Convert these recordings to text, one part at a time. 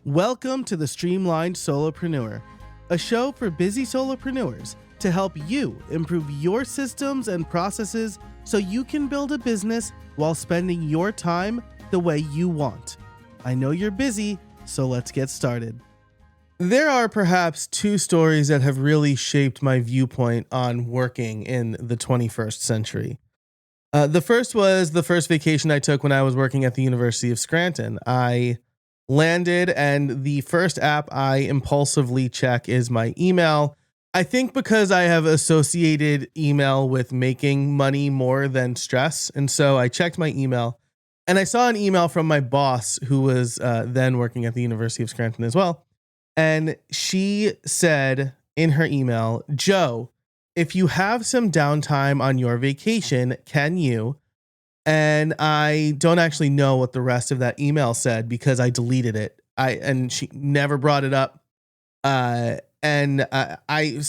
Welcome to the Streamlined Solopreneur, a show for busy solopreneurs to help you improve your systems and processes so you can build a business while spending your time the way you want. I know you're busy, so let's get started. There are perhaps two stories that have really shaped my viewpoint on working in the 21st century. The first was the first vacation I took when I was working at the University of Scranton. I landed, and the first app I impulsively check is my email. I think because I have associated email with making money more than stress. And so I checked my email and I saw an email from my boss who was then working at the University of Scranton as well. And she said in her email, "Joe, if you have some downtime on your vacation, can you?" And I don't actually know what the rest of that email said because I deleted it. And she never brought it up. And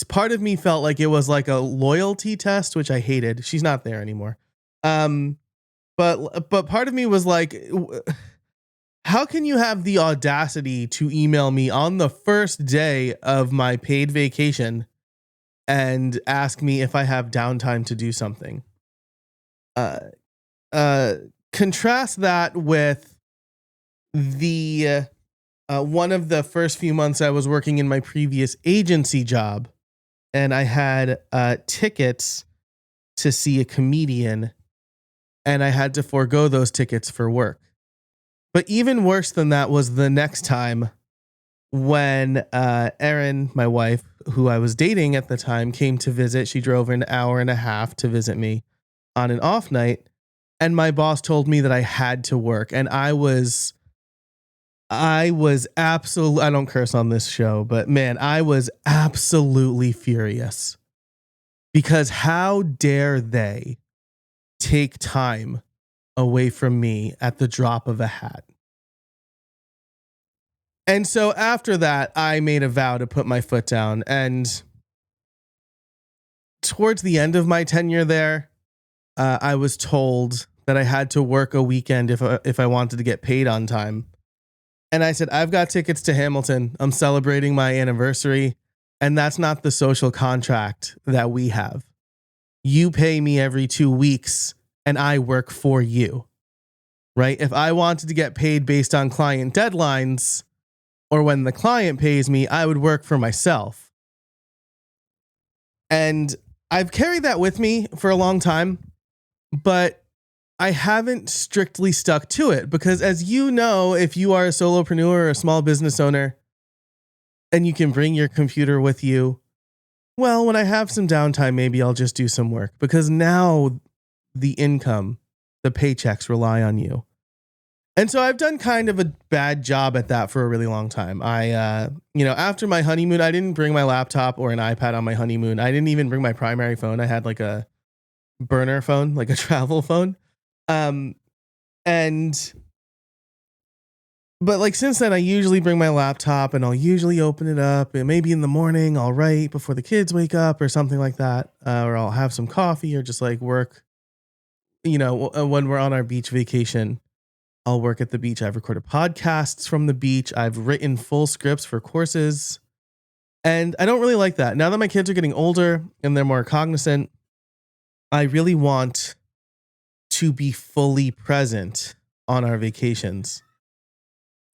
part of me felt like it was like a loyalty test, which I hated. She's not there anymore. But part of me was like, how can you have the audacity to email me on the first day of my paid vacation and ask me if I have downtime to do something? Contrast that with the one of the first few months I was working in my previous agency job, and I had tickets to see a comedian, and I had to forego those tickets for work. But even worse than that was the next time when Erin, my wife, who I was dating at the time, came to visit. She drove an hour and a half to visit me on an off night. And my boss told me that I had to work. And I was absolutely, I don't curse on this show, but man, I was absolutely furious. Because how dare they take time away from me at the drop of a hat? And so after that, I made a vow to put my foot down. And towards the end of my tenure there, I was told that I had to work a weekend if I wanted to get paid on time. And I said, I've got tickets to Hamilton. I'm celebrating my anniversary. And that's not the social contract that we have. You pay me every 2 weeks and I work for you, right? If I wanted to get paid based on client deadlines or when the client pays me, I would work for myself. And I've carried that with me for a long time, but I haven't strictly stuck to it because, as you know, if you are a solopreneur or a small business owner and you can bring your computer with you, well, when I have some downtime, maybe I'll just do some work because now the income, the paychecks rely on you. And so I've done kind of a bad job at that for a really long time. After my honeymoon, I didn't bring my laptop or an iPad on my honeymoon. I didn't even bring my primary phone. I had like a burner phone, like a travel phone. But since then, I usually bring my laptop and I'll usually open it up, and maybe in the morning I'll write before the kids wake up or something like that. Or I'll have some coffee or just like work, when we're on our beach vacation, I'll work at the beach. I've recorded podcasts from the beach. I've written full scripts for courses, and I don't really like that. Now that my kids are getting older and they're more cognizant, I really want to be fully present on our vacations.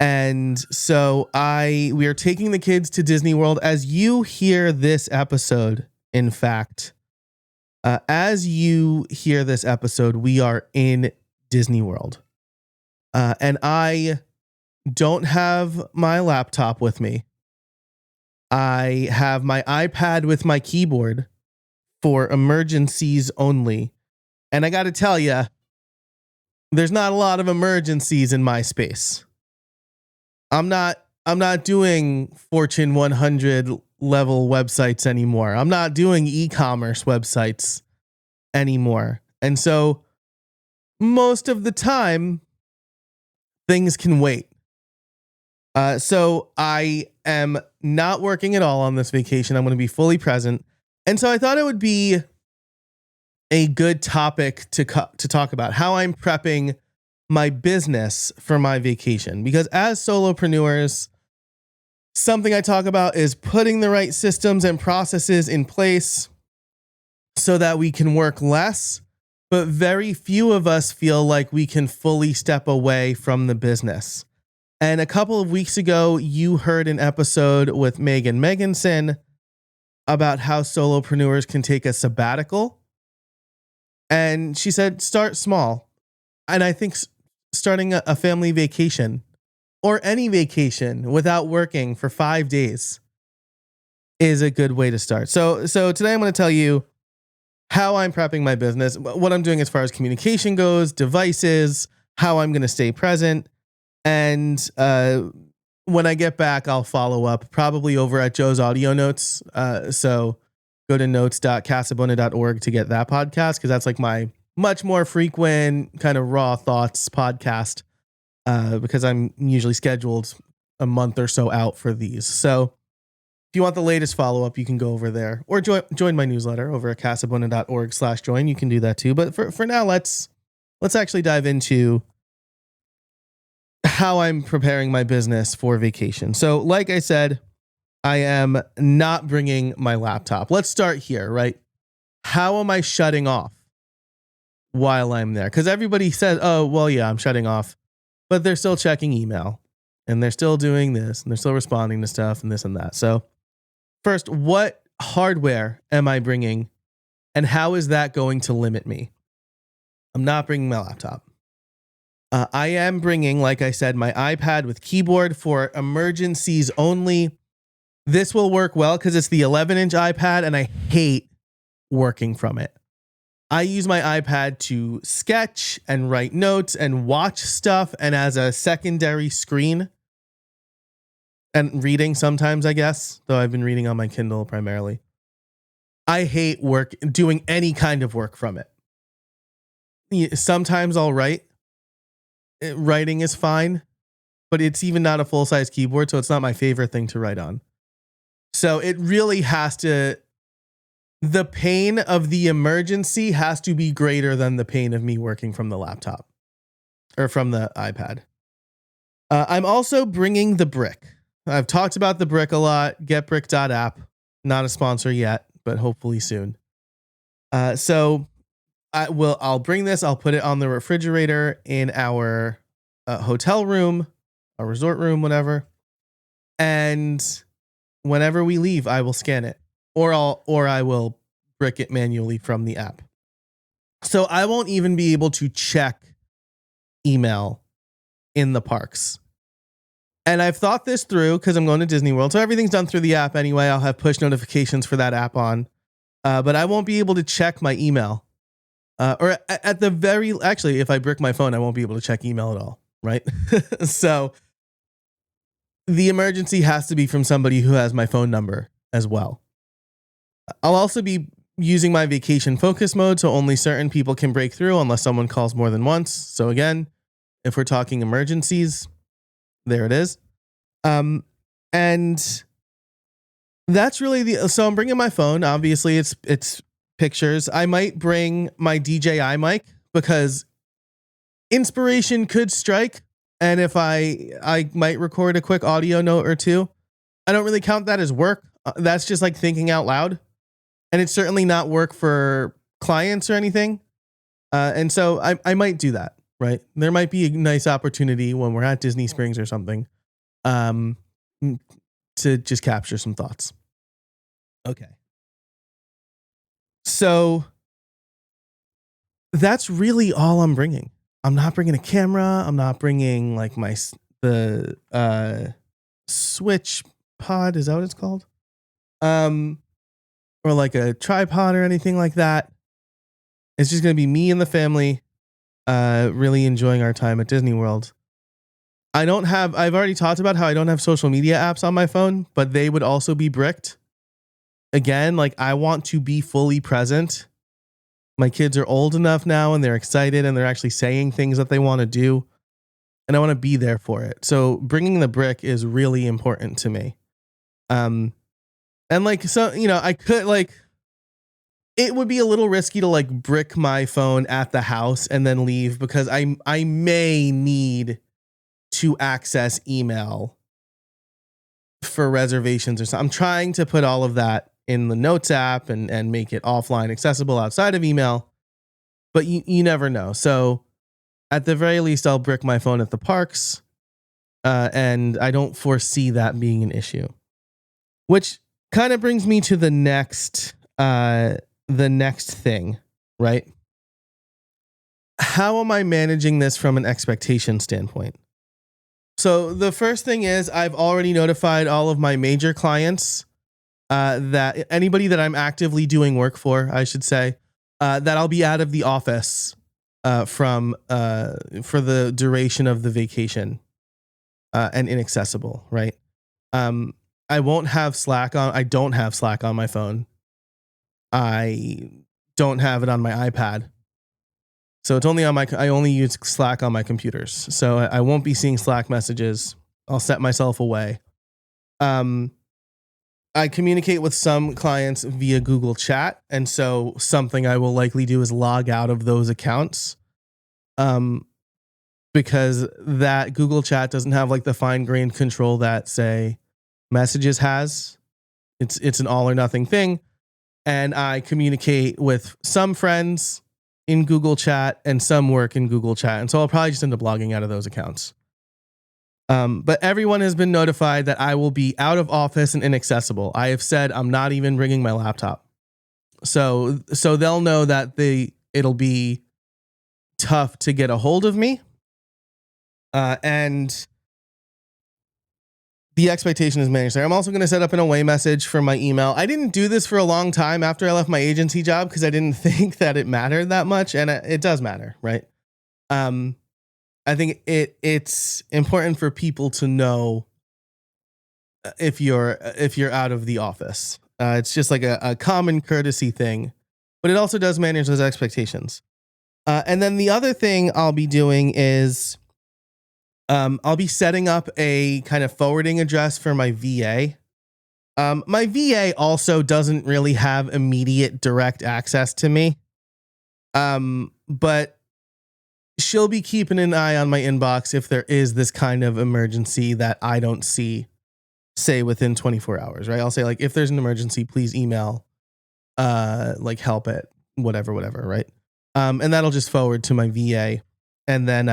And so we are taking the kids to Disney World. As you hear this episode, in fact, we are in Disney World. And I don't have my laptop with me. I have my iPad with my keyboard for emergencies only. And I got to tell you, there's not a lot of emergencies in my space. I'm not doing Fortune 100 level websites anymore. I'm not doing e-commerce websites anymore. And so most of the time, things can wait. So I am not working at all on this vacation. I'm going to be fully present. And so I thought it would be a good topic to talk about how I'm prepping my business for my vacation. Because as solopreneurs, Something I talk about is putting the right systems and processes in place so that we can work less, but very few of us feel like we can fully step away from the business. And a couple of weeks ago, you heard an episode with Megan Meganson about how solopreneurs can take a sabbatical. And she said, start small. And I think starting a family vacation or any vacation without working for 5 days is a good way to start. So today I'm going to tell you how I'm prepping my business, what I'm doing as far as communication goes, devices, how I'm going to stay present. And when I get back, I'll follow up probably over at Joe's audio notes. So go to notes.casabona.org to get that podcast, because that's like my much more frequent kind of raw thoughts podcast, because I'm usually scheduled a month or so out for these. So if you want the latest follow-up, you can go over there or join my newsletter over at casabona.org/join. You can do that too. But for now, let's actually dive into how I'm preparing my business for vacation. So like I said, I am not bringing my laptop. Let's start here, right? How am I shutting off while I'm there? Because everybody says, oh, well, yeah, I'm shutting off, but they're still checking email and they're still doing this and they're still responding to stuff and this and that. So first, what hardware am I bringing and how is that going to limit me? I'm not bringing my laptop. I am bringing, like I said, my iPad with keyboard for emergencies only. This will work well because it's the 11-inch iPad and I hate working from it. I use my iPad to sketch and write notes and watch stuff, and as a secondary screen and reading sometimes, I guess, though I've been reading on my Kindle primarily. I hate doing any kind of work from it. Sometimes I'll write. Writing is fine, but it's even not a full-size keyboard, so it's not my favorite thing to write on. So it really the pain of the emergency has to be greater than the pain of me working from the laptop or from the iPad. I'm also bringing the brick. I've talked about the brick a lot. Getbrick.app, not a sponsor yet, but hopefully soon. So I'll bring this. I'll put it on the refrigerator in our hotel room, a resort room, whatever. And whenever we leave, I will scan it, or I will brick it manually from the app. So I won't even be able to check email in the parks. And I've thought this through because I'm going to Disney World. So everything's done through the app anyway. I'll have push notifications for that app on. But I won't be able to check my email. Or at the actually, if I brick my phone, I won't be able to check email at all, right? So the emergency has to be from somebody who has my phone number as well. I'll also be using my vacation focus mode, so only certain people can break through unless someone calls more than once. So again, if we're talking emergencies, there it is. And that's really so I'm bringing my phone. Obviously, it's pictures. I might bring my DJI mic because inspiration could strike. And if I might record a quick audio note or two. I don't really count that as work. That's just like thinking out loud. And it's certainly not work for clients or anything. And so I might do that, right? There might be a nice opportunity when we're at Disney Springs or something to just capture some thoughts. Okay. So that's really all I'm bringing. I'm not bringing a camera. I'm not bringing like the Switch pod. Is that what it's called? Or like a tripod or anything like that. It's just going to be me and the family, really enjoying our time at Disney World. I've already talked about how I don't have social media apps on my phone, but they would also be bricked. Again, like I want to be fully present. My kids are old enough now and they're excited and they're actually saying things that they want to do. And I want to be there for it. So bringing the brick is really important to me. And like, so, I could it would be a little risky to like brick my phone at the house and then leave because I may need to access email for reservations or something. I'm trying to put all of that in the notes app and make it offline accessible outside of email, but you never know. So at the very least, I'll brick my phone at the parks, and I don't foresee that being an issue. Which kind of brings me to the next thing, right? How am I managing this from an expectation standpoint? So the first thing is I've already notified all of my major clients, that anybody that I'm actively doing work for, I should say, that I'll be out of the office for the duration of the vacation, and inaccessible, right? I won't have Slack on. I don't have Slack on my phone. I don't have it on my iPad. So it's only on I only use Slack on my computers. So I won't be seeing Slack messages. I'll set myself away. I communicate with some clients via Google Chat. And so something I will likely do is log out of those accounts. Because that Google Chat doesn't have like the fine-grained control that, say, Messages has. It's an all or nothing thing. And I communicate with some friends in Google Chat and some work in Google Chat. And so I'll probably just end up logging out of those accounts. But everyone has been notified that I will be out of office and inaccessible. I have said I'm not even bringing my laptop. So they'll know that it'll be tough to get a hold of me. And the expectation is managed there. I'm also going to set up an away message for my email. I didn't do this for a long time after I left my agency job because I didn't think that it mattered that much, and it does matter, right? I think it's important for people to know if you're out of the office. It's just like a common courtesy thing, but it also does manage those expectations. And then the other thing I'll be doing is I'll be setting up a kind of forwarding address for my VA. My VA also doesn't really have immediate direct access to me. But she'll be keeping an eye on my inbox if there is this kind of emergency that I don't see, say within 24 hours, right? I'll say like, if there's an emergency, please email, like help at whatever, right? And that'll just forward to my VA. And then,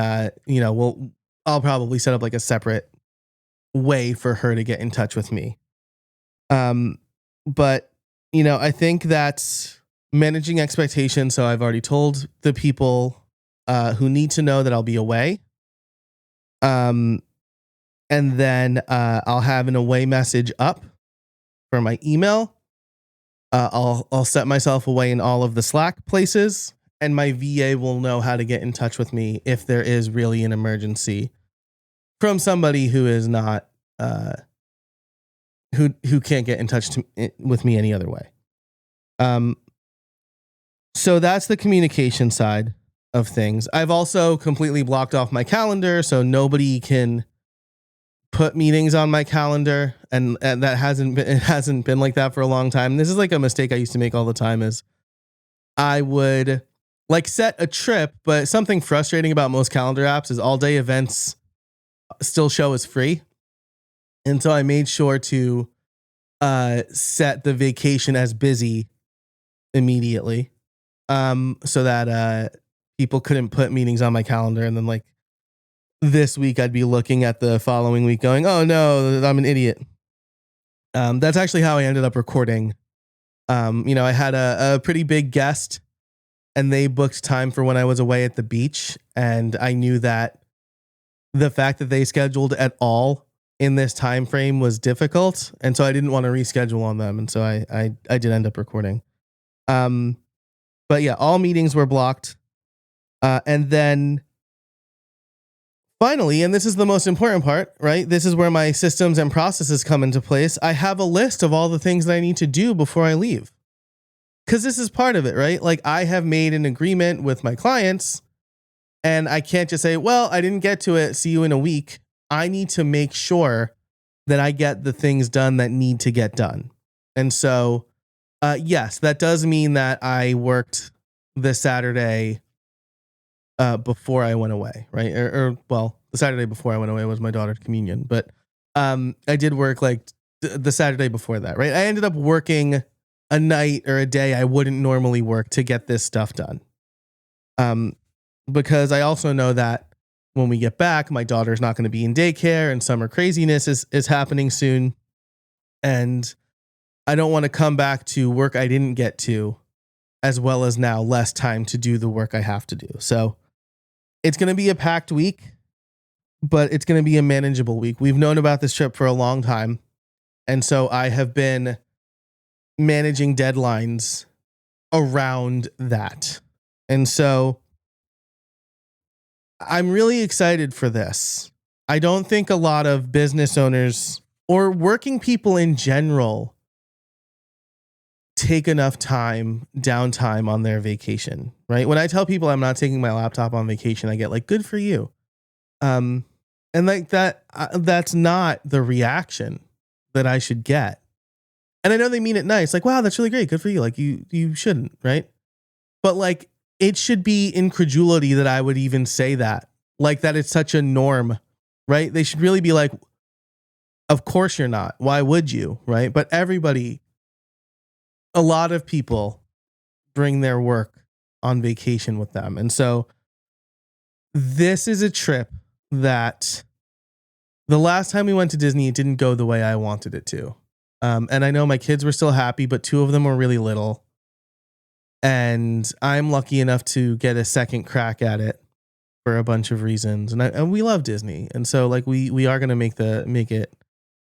I'll probably set up like a separate way for her to get in touch with me. But I think that's managing expectations. So I've already told the people who need to know that I'll be away. And then I'll have an away message up for my email. I'll set myself away in all of the Slack places, and my VA will know how to get in touch with me if there is really an emergency from somebody who is not who can't get in touch with me any other way. So that's the communication side of things. I've also completely blocked off my calendar, so nobody can put meetings on my calendar, and that hasn't been like that for a long time. This is like a mistake I used to make all the time. Is I would like set a trip, but something frustrating about most calendar apps is all day events still show as free. And so I made sure to set the vacation as busy immediately, so that people couldn't put meetings on my calendar. And then like this week, I'd be looking at the following week going, oh no, I'm an idiot. That's actually how I ended up recording. I had a pretty big guest, and they booked time for when I was away at the beach. And I knew that the fact that they scheduled at all in this time frame was difficult. And so I didn't want to reschedule on them. And so I did end up recording. But yeah, all meetings were blocked. And then finally, and this is the most important part, right? This is where my systems and processes come into place. I have a list of all the things that I need to do before I leave. Because this is part of it, right? Like I have made an agreement with my clients, and I can't just say, well, I didn't get to it. See you in a week. I need to make sure that I get the things done that need to get done. And so, yes, that does mean that I worked the Saturday before I went away, right? Or the Saturday before I went away was my daughter's communion. But I did work like the Saturday before that, right? I ended up working a night or a day I wouldn't normally work to get this stuff done. Because I also know that when we get back, my daughter's not going to be in daycare and summer craziness is happening soon. And I don't want to come back to work I didn't get to, as well as now less time to do the work I have to do. So it's going to be a packed week, but it's going to be a manageable week. We've known about this trip for a long time. And so I have been managing deadlines around that. And so I'm really excited for this. I don't think a lot of business owners or working people in general take enough downtime on their vacation, right? When I tell people I'm not taking my laptop on vacation, I get like, good for you. And like that's not the reaction that I should get. And I know they mean it nice. Like, wow, that's really great. Good for you. Like you shouldn't, right? But like, it should be incredulity that I would even say that, like that it's such a norm, right? They should really be like, of course you're not. Why would you? Right. But a lot of people bring their work on vacation with them. And so this is a trip that the last time we went to Disney, it didn't go the way I wanted it to. And I know my kids were still happy, but 2 of them were really little. And I'm lucky enough to get a second crack at it for a bunch of reasons. And we love Disney. And so like we are going to make it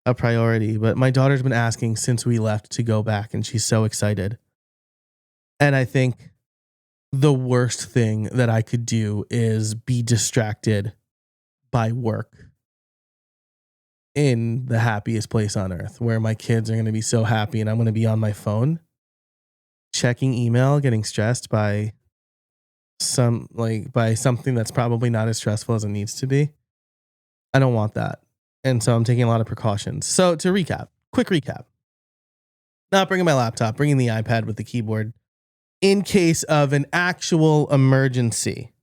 a priority, but my daughter's been asking since we left to go back and she's so excited. And I think the worst thing that I could do is be distracted by work in the happiest place on earth where my kids are going to be so happy and I'm going to be on my phone checking email, getting stressed by something that's probably not as stressful as it needs to be. I don't want that. And so I'm taking a lot of precautions. So to quick recap, not bringing my laptop, bringing the iPad with the keyboard in case of an actual emergency.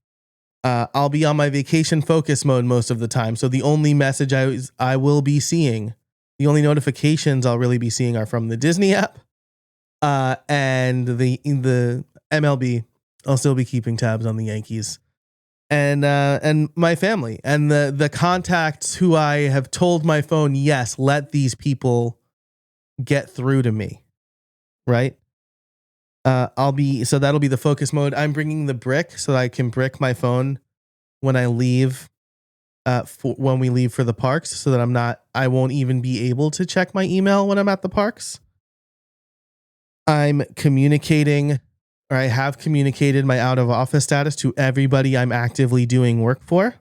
I'll be on my vacation focus mode most of the time. So the only message I will be seeing, the only notifications I'll really be seeing are from the Disney app. And the MLB, I'll still be keeping tabs on the Yankees and my family and the contacts who I have told my phone, yes, let these people get through to me. Right. That'll be the focus mode. I'm bringing the brick so that I can brick my phone when I leave, when we leave for the parks so that I won't even be able to check my email when I'm at the parks. I'm communicating, or I have communicated my out of office status to everybody I'm actively doing work for.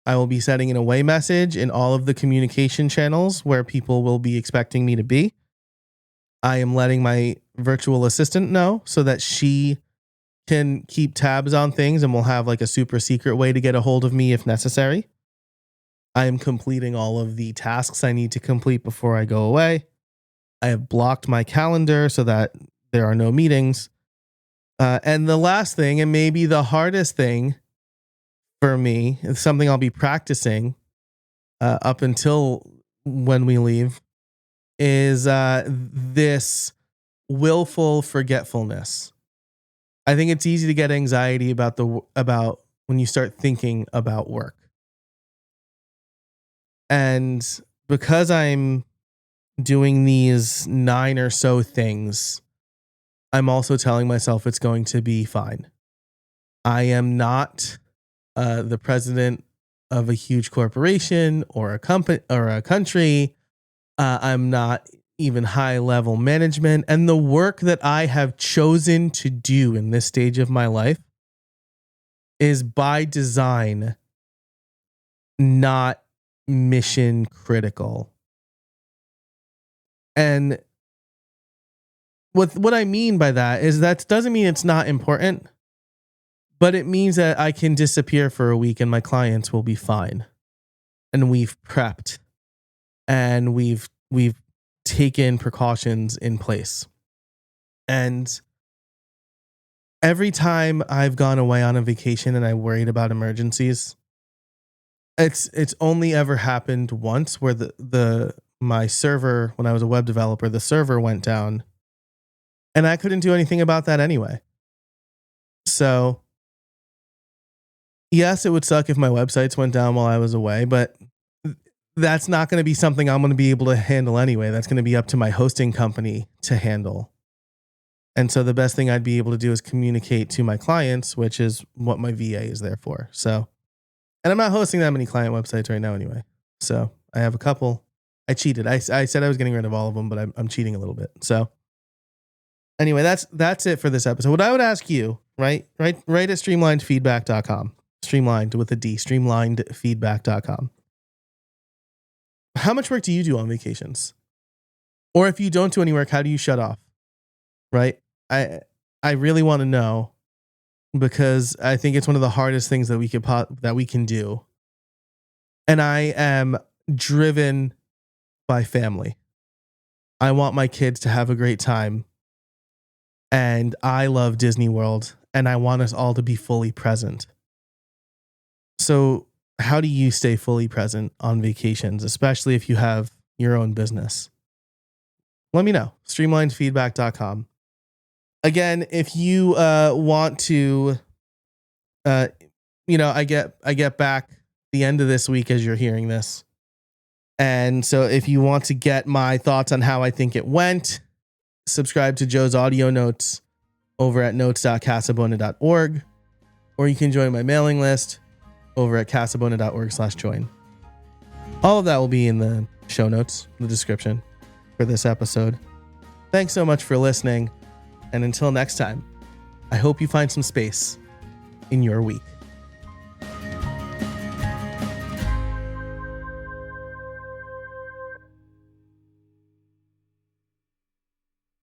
I will be setting an away message in all of the communication channels where people will be expecting me to be. I am letting my virtual assistant know so that she can keep tabs on things and will have like a super secret way to get a hold of me if necessary. I am completing all of the tasks I need to complete before I go away. I have blocked my calendar so that there are no meetings. And the last thing, and maybe the hardest thing for me, is something I'll be practicing up until when we leave, is this willful forgetfulness. I think it's easy to get anxiety about when you start thinking about work. And because I'm doing these 9 or so things, I'm also telling myself it's going to be fine. I am not the president of a huge corporation or a company or a country. I'm not even high level management. And the work that I have chosen to do in this stage of my life is by design not mission critical. And what I mean by that is that doesn't mean it's not important, but it means that I can disappear for a week and my clients will be fine. And we've prepped and we've taken precautions in place. And every time I've gone away on a vacation and I worried about emergencies, it's only ever happened once where my server, when I was a web developer, the server went down and I couldn't do anything about that anyway. So yes, it would suck if my websites went down while I was away, but that's not going to be something I'm going to be able to handle anyway. That's going to be up to my hosting company to handle. And so the best thing I'd be able to do is communicate to my clients, which is what my VA is there for. So, and I'm not hosting that many client websites right now anyway. So I have a couple. I cheated. I said I was getting rid of all of them, but I'm cheating a little bit. So anyway, that's it for this episode. What I would ask you, right at streamlinedfeedback.com, streamlined with a D, streamlinedfeedback.com. How much work do you do on vacations? Or if you don't do any work, how do you shut off? Right? I really want to know, because I think it's one of the hardest things that we can do. And I am driven by family. I want my kids to have a great time. And I love Disney World, and I want us all to be fully present. So how do you stay fully present on vacations, especially if you have your own business? Let me know. Streamlinedfeedback.com. Again, if you want to, I get back the end of this week as you're hearing this. And so if you want to get my thoughts on how I think it went, subscribe to Joe's audio notes over at notes.casabona.org, or you can join my mailing list over at casabona.org/join. All of that will be in the show notes, the description for this episode. Thanks so much for listening. And until next time, I hope you find some space in your week.